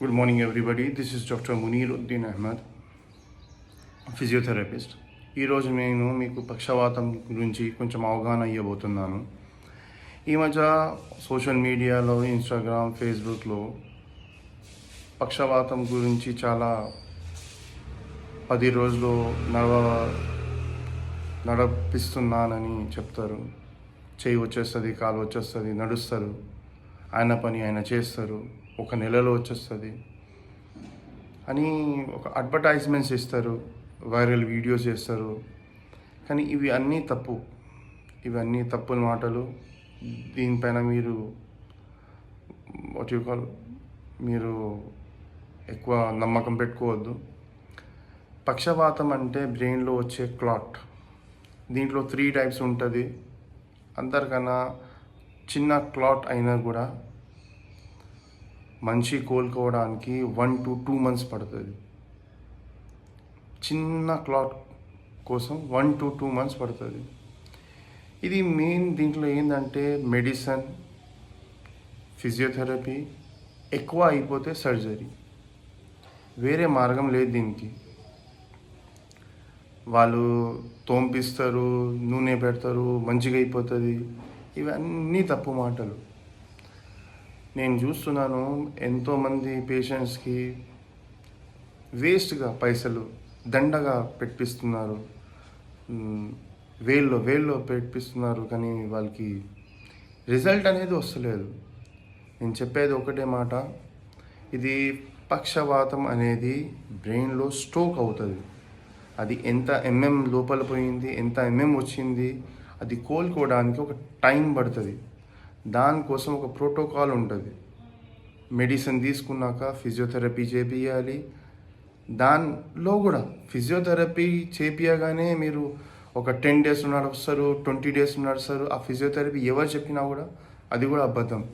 Good morning, everybody. This is Dr. Munir Ahmed, physiotherapist. ఈరోజు నేను మీకు పక్షవాతం గురించి కొంచెం అవగాహన ఇవ్వబోతున్నాను. ఈ మధ్య సోషల్ మీడియాలో, ఇన్స్టాగ్రామ్, ఫేస్బుక్లో పక్షవాతం గురించి చాలా 10 రోజులు నడిపిస్తున్నానని చెప్తారు. చేయి వచ్చేస్తుంది, కాలు వచ్చేస్తుంది, నడుస్తారు, ఆయన పని ఆయన చేస్తారు, 1 నెలలో వచ్చేస్తుంది అని ఒక అడ్వర్టైజ్మెంట్స్ ఇస్తారు, వైరల్ వీడియోస్ చేస్తారు. కానీ ఇవన్నీ తప్పుల మాటలు. దీనిపైన మీరు ఎక్కువ నమ్మకం పెట్టుకోవద్దు. పక్షవాతం అంటే బ్రెయిన్లో వచ్చే క్లాట్. దీంట్లో 3 టైప్స్ ఉంటుంది. అందరికన్నా చిన్న క్లాట్ అయినా కూడా మనిషి కోలుకోవడానికి 1 to 2 months పడుతుంది. చిన్న క్లాట్ కోసం 1 to 2 months పడుతుంది. ఇది మెయిన్. దీంట్లో ఏంటంటే మెడిసిన్, ఫిజియోథెరపీ, ఎక్కువ అయిపోతే సర్జరీ. వేరే మార్గం లేదు దీనికి. వాళ్ళు తోంపిస్తారు, నూనె పెడతారు, మంచిగా అయిపోతుంది. ఇవన్నీ తప్పు మాటలు. నేను చూస్తున్నాను ఎంతోమంది పేషెంట్స్కి వేస్ట్గా పైసలు దండగా పెట్టిస్తున్నారు, వేల్లో పెట్టిస్తున్నారు. కానీ వాళ్ళకి రిజల్ట్ అనేది వస్తలేదు. నేను చెప్పేది ఒకటే మాట, ఇది పక్షవాతం అనేది బ్రెయిన్లో స్ట్రోక్ అవుతుంది. అది ఎంత లోపల పోయింది, ఎంత వచ్చింది, అది కోలుకోవడానికి ఒక టైం పడుతుంది. దానికోసం ఒక ప్రోటోకాల్ ఉంటుంది. మెడిసిన్ తీసుకున్నాక ఫిజియోథెరపీ చేపియాలి. దానిలో కూడా ఫిజియోథెరపీ చేపియగానే మీరు ఒక 10 days నడుస్తారు, 20 days నడుస్తారు. ఆ ఫిజియోథెరపీ ఎవరు చెప్పినా కూడా అది కూడా అబద్ధం.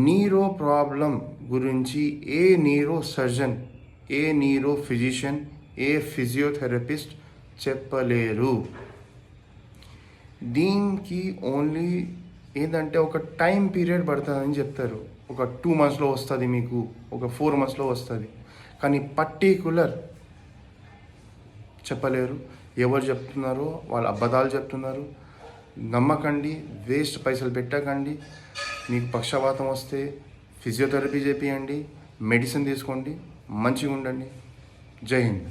నీరో ప్రాబ్లం గురించి ఏ నీరో సర్జన్, ఏ నీరో ఫిజిషియన్, ఏ ఫిజియోథెరపిస్ట్ చెప్పలేరు. దీనికి ఓన్లీ ఏంటంటే ఒక టైం పీరియడ్ పడుతుందని చెప్తారు. ఒక 2 monthsలో వస్తుంది, మీకు ఒక 4 monthsలో వస్తుంది. కానీ పర్టిక్యులర్ చెప్పలేరు. ఎవరు చెప్తున్నారో వాళ్ళు అబద్ధాలు చెప్తున్నారు. నమ్మకండి, వేస్ట్ పైసలు పెట్టకండి. మీకు పక్షవాతం వస్తే ఫిజియోథెరపీ చేపియండి, మెడిసిన్ తీసుకోండి, మంచిగా ఉండండి. జై హింద్.